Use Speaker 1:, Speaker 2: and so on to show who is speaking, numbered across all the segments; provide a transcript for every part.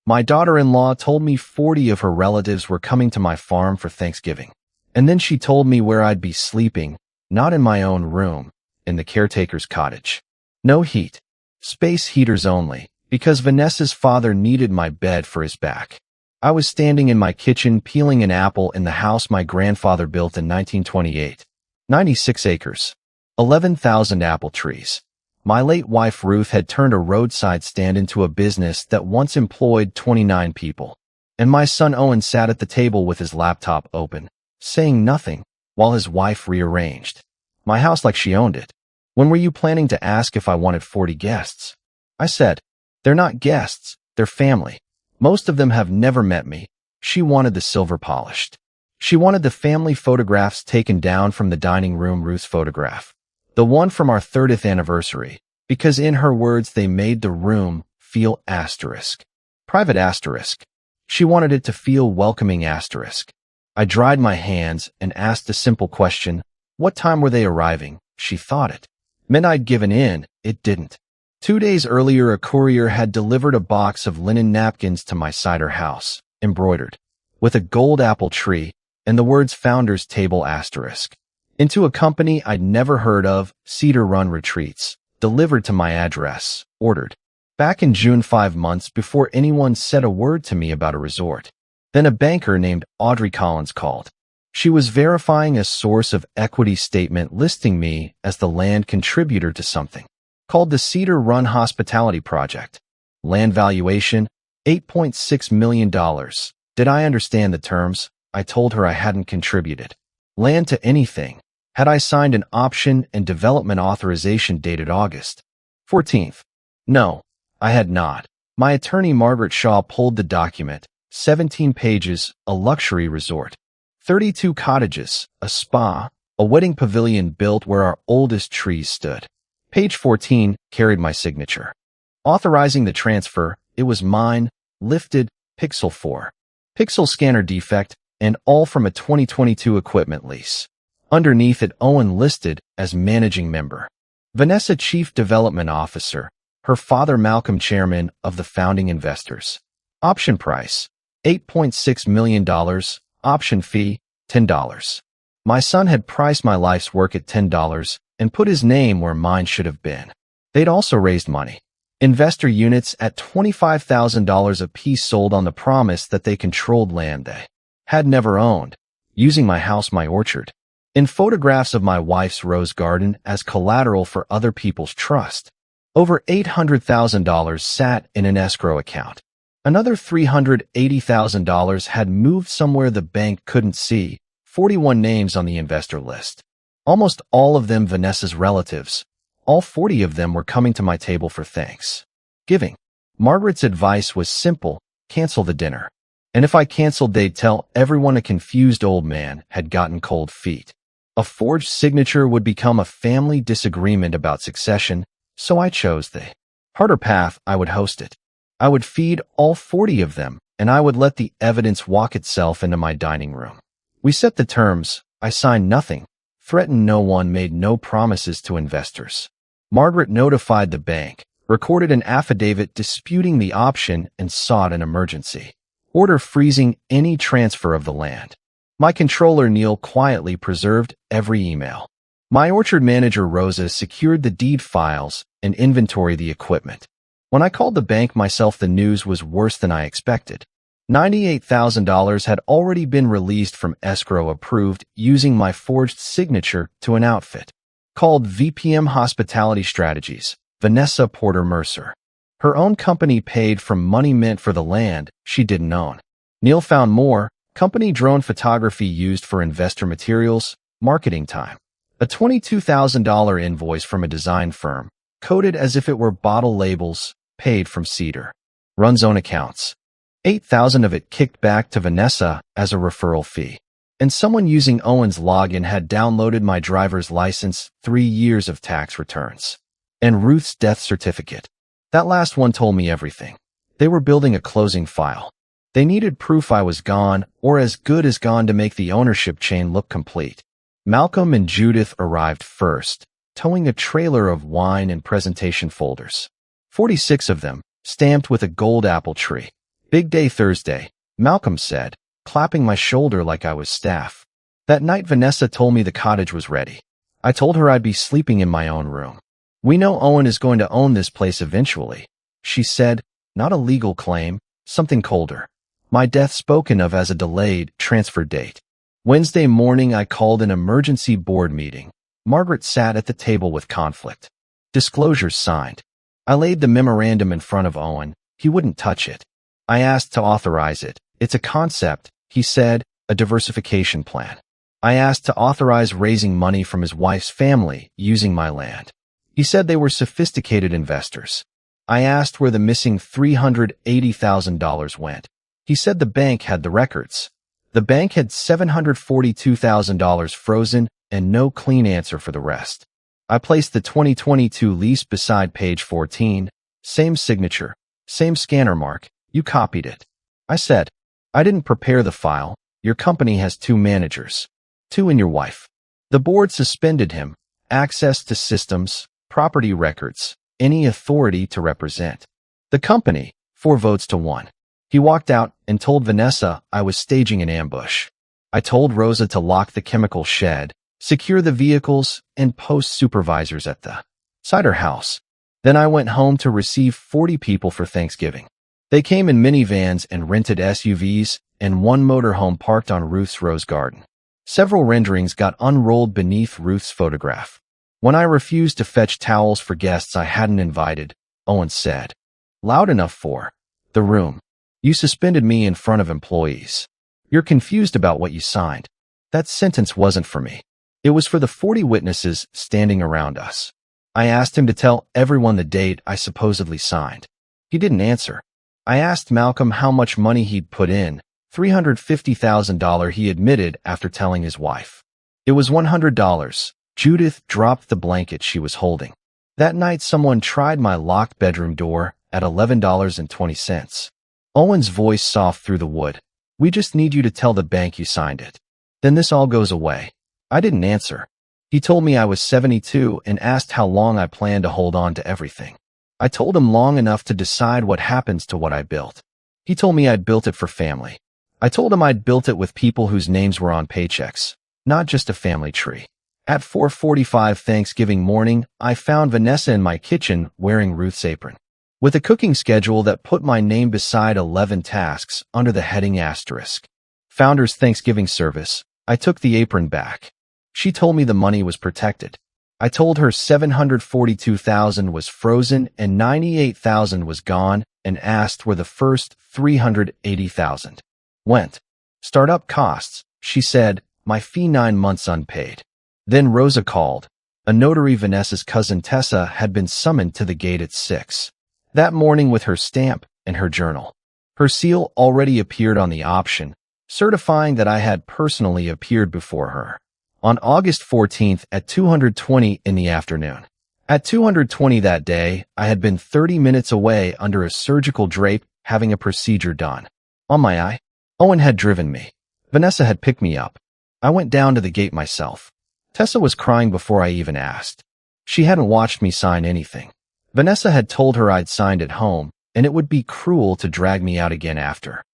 Speaker 1: My daughter-in-law told me 40 of her relatives were coming to my farm for Thanksgiving. And then she told me where I'd be sleeping, not in my own room, in the caretaker's cottage. No heat. Space heaters only, because Vanessa's father needed my bed for his back. I was standing in my kitchen peeling an apple in the house my grandfather built in 1928. 96 acres. 11,000 apple trees. My late wife Ruth had turned a roadside stand into a business that once employed 29 people. And my son Owen sat at the table with his laptop open, saying nothing, while his wife rearranged my house like she owned it. When were you planning to ask if I wanted 40 guests? I said, they're not guests, they're family. Most of them have never met me. She wanted the silver polished. She wanted the family photographs taken down from the dining room, Ruth's photograph. The one from our 30th anniversary, because in her words they made the room feel asterisk. Private asterisk. She wanted it to feel welcoming asterisk. I dried my hands and asked a simple question. What time were they arriving? She thought it meant I'd given in. It didn't. 2 days earlier, a courier had delivered a box of linen napkins to my cider house, embroidered with a gold apple tree and the words Founders Table asterisk. Into a company I'd never heard of, Cedar Run Retreats, delivered to my address, ordered. Back in June, 5 months before anyone said a word to me about a resort. Then a banker named Audrey Collins called. She was verifying a source of equity statement listing me as the land contributor to something called the Cedar Run Hospitality Project. Land valuation, $8.6 million. Did I understand the terms? I told her I hadn't contributed land to anything. Had I signed an option and development authorization dated August 14th? No, I had not. My attorney Margaret Shaw pulled the document, 17 pages, a luxury resort. 32 cottages, a spa, a wedding pavilion built where our oldest trees stood. Page 14 carried my signature. Authorizing the transfer, it was mine, lifted, Pixel 4. Pixel scanner defect, and all from a 2022 equipment lease. Underneath it, Owen listed as managing member. Vanessa Chief Development Officer. Her father Malcolm Chairman of the founding investors. Option price, $8.6 million. Option fee, $10. My son had priced my life's work at $10 and put his name where mine should have been. They'd also raised money. Investor units at $25,000 apiece sold on the promise that they controlled land they had never owned, using my house, my orchard, and photographs of my wife's rose garden as collateral for other people's trust. Over $800,000 sat in an escrow account. Another $380,000 had moved somewhere the bank couldn't see. 41 names on the investor list. Almost all of them Vanessa's relatives. All 40 of them were coming to my table for Thanksgiving. Margaret's advice was simple, cancel the dinner. And if I canceled, they'd tell everyone a confused old man had gotten cold feet. A forged signature would become a family disagreement about succession, so I chose the harder path. I would host it. I would feed all 40 of them, and I would let the evidence walk itself into my dining room. We set the terms. I signed nothing, threatened no one, made no promises to investors. Margaret notified the bank, recorded an affidavit disputing the option, and sought an emergency order freezing any transfer of the land. My controller Neil quietly preserved every email. My orchard manager Rosa secured the deed files and inventoried the equipment. When I called the bank myself, the news was worse than I expected. $98,000 had already been released from escrow, approved using my forged signature to an outfit called VPM Hospitality Strategies, Vanessa Porter Mercer. Her own company paid from money meant for the land she didn't own. Neil found more. Company drone photography used for investor materials, marketing time. A $22,000 invoice from a design firm, coded as if it were bottle labels, paid from Cedar Run's own accounts. $8,000 of it kicked back to Vanessa as a referral fee. And someone using Owen's login had downloaded my driver's license, 3 years of tax returns, and Ruth's death certificate. That last one told me everything. They were building a closing file. They needed proof I was gone, or as good as gone, to make the ownership chain look complete. Malcolm and Judith arrived first, towing a trailer of wine and presentation folders. 46 of them, stamped with a gold apple tree. Big day Thursday, Malcolm said, clapping my shoulder like I was staff. That night Vanessa told me the cottage was ready. I told her I'd be sleeping in my own room. We know Owen is going to own this place eventually, she said, not a legal claim, something colder. My death spoken of as a delayed transfer date. Wednesday morning I called an emergency board meeting. Margaret sat at the table with conflict. Disclosures signed. I laid the memorandum in front of Owen. He wouldn't touch it. I asked to authorize it. It's a concept, he said, a diversification plan. I asked to authorize raising money from his wife's family using my land. He said they were sophisticated investors. I asked where the missing $380,000 went. He said the bank had the records. The bank had $742,000 frozen and no clean answer for the rest. I placed the 2022 lease beside page 14, same signature, same scanner mark, you copied it. I said, I didn't prepare the file, your company has 2 managers. 2 and your wife. The board suspended him, access to systems, property records, any authority to represent. The company, 4 votes to 1. He walked out and told Vanessa I was staging an ambush. I told Rosa to lock the chemical shed, secure the vehicles, and post supervisors at the cider house. Then I went home to receive 40 people for Thanksgiving. They came in minivans and rented SUVs, and 1 motorhome parked on Ruth's rose garden. Several renderings got unrolled beneath Ruth's photograph. When I refused to fetch towels for guests I hadn't invited, Owen said, loud enough for the room. You suspended me in front of employees. You're confused about what you signed. That sentence wasn't for me. It was for the 40 witnesses standing around us. I asked him to tell everyone the date I supposedly signed. He didn't answer. I asked Malcolm how much money he'd put in, $350,000 he admitted after telling his wife. It was $100. Judith dropped the blanket she was holding. That night someone tried my locked bedroom door at $11.20. Owen's voice soft through the wood. We just need you to tell the bank you signed it. Then this all goes away. I didn't answer. He told me I was 72 and asked how long I planned to hold on to everything. I told him long enough to decide what happens to what I built. He told me I'd built it for family. I told him I'd built it with people whose names were on paychecks, not just a family tree. At 4:45 Thanksgiving morning, I found Vanessa in my kitchen wearing Ruth's apron, with a cooking schedule that put my name beside 11 tasks under the heading asterisk. Founder's Thanksgiving service. I took the apron back. She told me the money was protected. I told her $742,000 was frozen and $98,000 was gone and asked where the first $380,000 went. Startup costs, she said, my fee 9 months unpaid. Then Rosa called. A notary, Vanessa's cousin Tessa, had been summoned to the gate at 6 that morning with her stamp and her journal. Her seal already appeared on the option, certifying that I had personally appeared before her. On August 14th at 2:20 in the afternoon. At 2:20 that day, I had been 30 minutes away under a surgical drape having a procedure done. On my eye, Owen had driven me. Vanessa had picked me up. I went down to the gate myself. Tessa was crying before I even asked. She hadn't watched me sign anything. Vanessa had told her I'd signed at home, and it would be cruel to drag me out again after.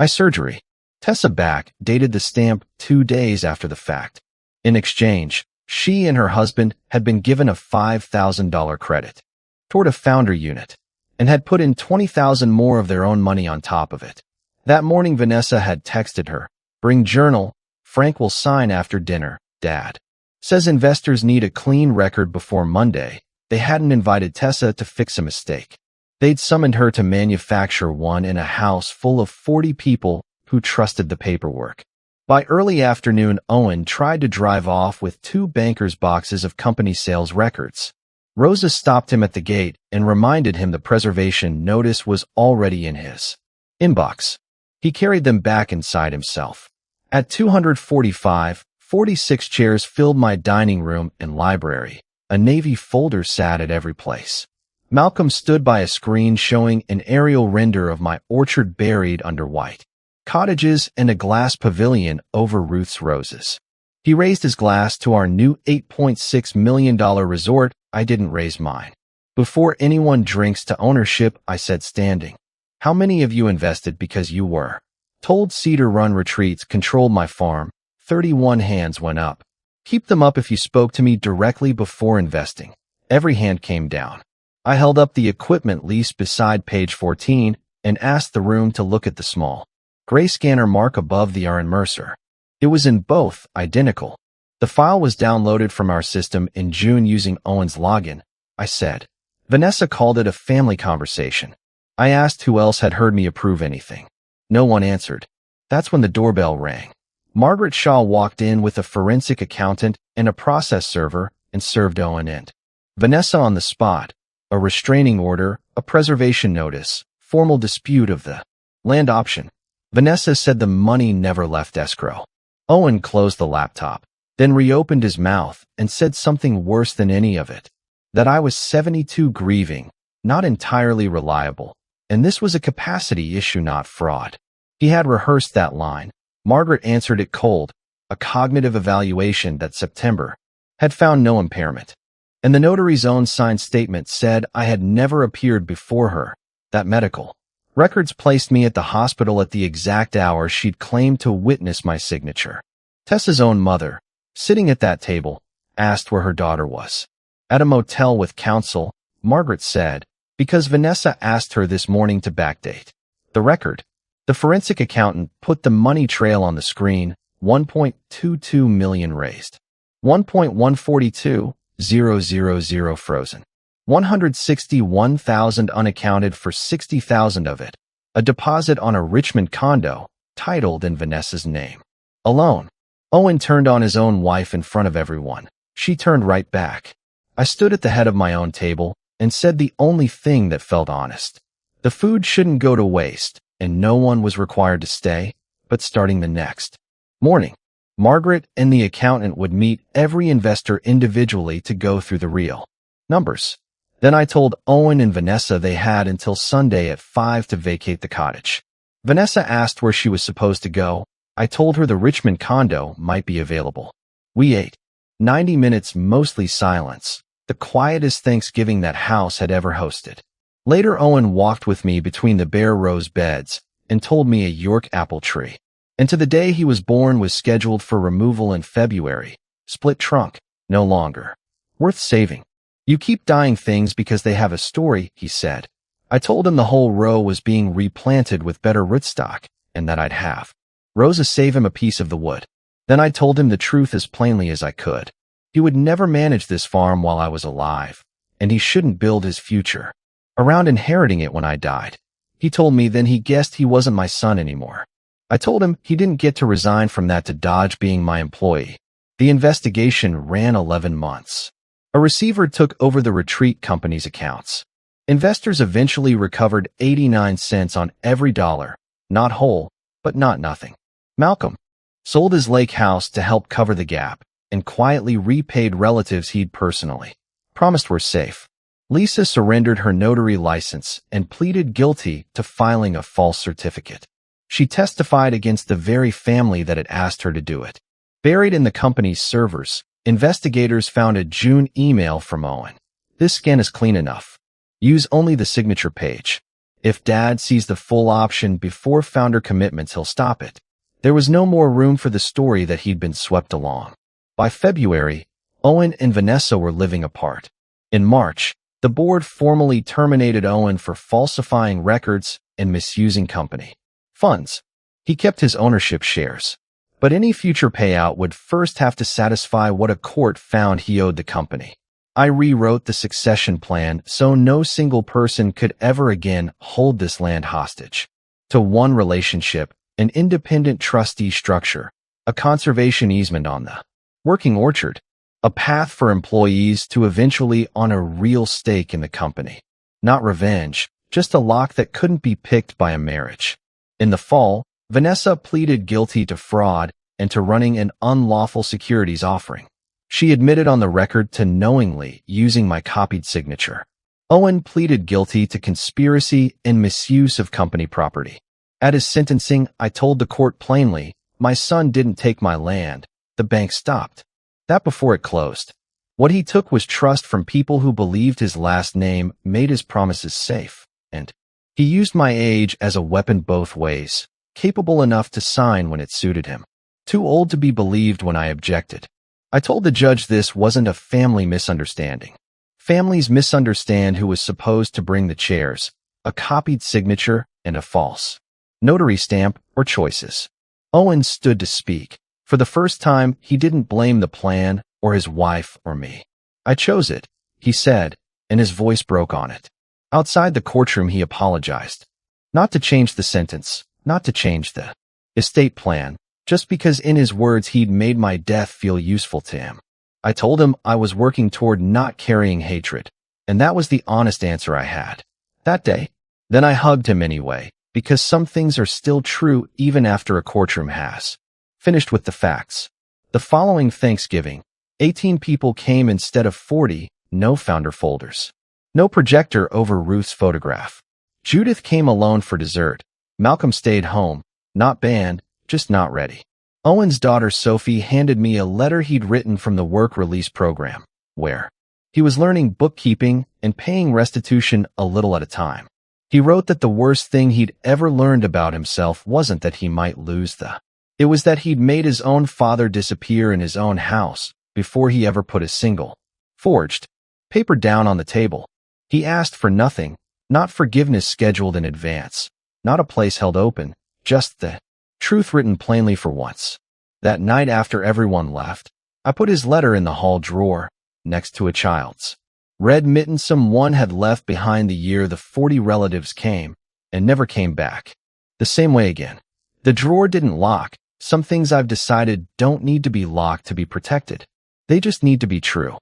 Speaker 1: Surgery. Tessa back dated the stamp 2 days after the fact. In exchange, she and her husband had been given a $5,000 credit toward a founder unit and had put in $20,000 more of their own money on top of it. That morning Vanessa had texted her, bring journal, Frank will sign after dinner, Dad. Says investors need a clean record before Monday. They hadn't invited Tessa to fix a mistake. They'd summoned her to manufacture one in a house full of 40 people who trusted the paperwork. By early afternoon, Owen tried to drive off with 2 bankers' boxes of company sales records. Rosa stopped him at the gate and reminded him the preservation notice was already in his inbox. He carried them back inside himself. At 2:45, 46 chairs filled my dining room and library. A navy folder sat at every place. Malcolm stood by a screen showing an aerial render of my orchard buried under white cottages and a glass pavilion over Ruth's roses. He raised his glass to our new $8.6 million resort. I didn't raise mine. Before anyone drinks to ownership, I said standing. How many of you invested because you were told Cedar Run Retreats controlled my farm? 31 hands went up. Keep them up if you spoke to me directly before investing. Every hand came down. I held up the equipment lease beside page 14 and asked the room to look at the small gray scanner mark above the RN Mercer. It was in both identical. The file was downloaded from our system in June using Owen's login, I said. Vanessa called it a family conversation. I asked who else had heard me approve anything. No one answered. That's when the doorbell rang. Margaret Shaw walked in with a forensic accountant and a process server and served Owen and Vanessa on the spot. A restraining order, a preservation notice, formal dispute of the land option. Vanessa said the money never left escrow. Owen closed the laptop, then reopened his mouth and said something worse than any of it. That I was 72 grieving, not entirely reliable, and this was a capacity issue, not fraud. He had rehearsed that line. Margaret answered it cold, a cognitive evaluation that September had found no impairment. And the notary's own signed statement said I had never appeared before her, that medical records placed me at the hospital at the exact hour she'd claimed to witness my signature. Tessa's own mother, sitting at that table, asked where her daughter was. At a motel with counsel, Margaret said, because Vanessa asked her this morning to backdate the record. The forensic accountant put the money trail on the screen, 1.22 million raised, 1.142,000 frozen, 161,000 unaccounted for 60,000 of it, a deposit on a Richmond condo, titled in Vanessa's name. Alone. Owen turned on his own wife in front of everyone. She turned right back. I stood at the head of my own table and said the only thing that felt honest. The food shouldn't go to waste, and no one was required to stay, but starting the next morning, Margaret and the accountant would meet every investor individually to go through the real numbers. Then I told Owen and Vanessa they had until Sunday at 5 to vacate the cottage. Vanessa asked where she was supposed to go. I told her the Richmond condo might be available. We ate. 90 minutes mostly silence, the quietest Thanksgiving that house had ever hosted. Later Owen walked with me between the bare rose beds and told me a York apple tree. And to the day he was born was scheduled for removal in February. Split trunk, no longer worth saving. You keep dying things because they have a story, he said. I told him the whole row was being replanted with better rootstock and that I'd have Rosa save him a piece of the wood. Then I told him the truth as plainly as I could. He would never manage this farm while I was alive, and he shouldn't build his future around inheriting it when I died. He told me then he guessed he wasn't my son anymore. I told him he didn't get to resign from that to dodge being my employee. The investigation ran 11 months. A receiver took over the retreat company's accounts. Investors eventually recovered 89 cents on every dollar, not whole, but not nothing. Malcolm sold his lake house to help cover the gap and quietly repaid relatives he'd personally promised were safe. Lisa surrendered her notary license and pleaded guilty to filing a false certificate. She testified against the very family that had asked her to do it. Buried in the company's servers, investigators found a June email from Owen. This scan is clean enough. Use only the signature page. If Dad sees the full option before founder commitments, he'll stop it. There was no more room for the story that he'd been swept along. By February, Owen and Vanessa were living apart. In March, the board formally terminated Owen for falsifying records and misusing company funds. He kept his ownership shares, but any future payout would first have to satisfy what a court found he owed the company. I rewrote the succession plan so no single person could ever again hold this land hostage to one relationship, an independent trustee structure, a conservation easement on the working orchard, a path for employees to eventually own a real stake in the company. Not revenge, just a lock that couldn't be picked by a marriage. In the fall, Vanessa pleaded guilty to fraud and to running an unlawful securities offering. She admitted on the record to knowingly using my copied signature. Owen pleaded guilty to conspiracy and misuse of company property. At his sentencing, I told the court plainly, my son didn't take my land. The bank stopped that before it closed. What he took was trust from people who believed his last name made his promises safe, and He used my age as a weapon both ways, capable enough to sign when it suited him, too old to be believed when I objected. I told the judge this wasn't a family misunderstanding. Families misunderstand who was supposed to bring the chairs, a copied signature and a false notary stamp or choices. Owen stood to speak. For the first time, he didn't blame the plan or his wife or me. I chose it, he said, and his voice broke on it. Outside the courtroom, he apologized. Not to change the sentence, not to change the estate plan, just because in his words he'd made my death feel useful to him. I told him I was working toward not carrying hatred, and that was the honest answer I had that day. Then I hugged him anyway, because some things are still true even after a courtroom has finished with the facts. The following Thanksgiving, 18 people came instead of 40, no founder folders. No projector over Ruth's photograph. Judith came alone for dessert. Malcolm stayed home, not banned, just not ready. Owen's daughter Sophie handed me a letter he'd written from the work release program, where he was learning bookkeeping and paying restitution a little at a time. He wrote that the worst thing he'd ever learned about himself wasn't that he might lose it was that he'd made his own father disappear in his own house before he ever put a single, forged, paper down on the table. He asked for nothing, not forgiveness scheduled in advance, not a place held open, just the truth written plainly for once. That night after everyone left, I put his letter in the hall drawer, next to a child's red mitten someone had left behind the year the 40 relatives came and never came back. The same way again. The drawer didn't lock. Some things I've decided don't need to be locked to be protected. They just need to be true.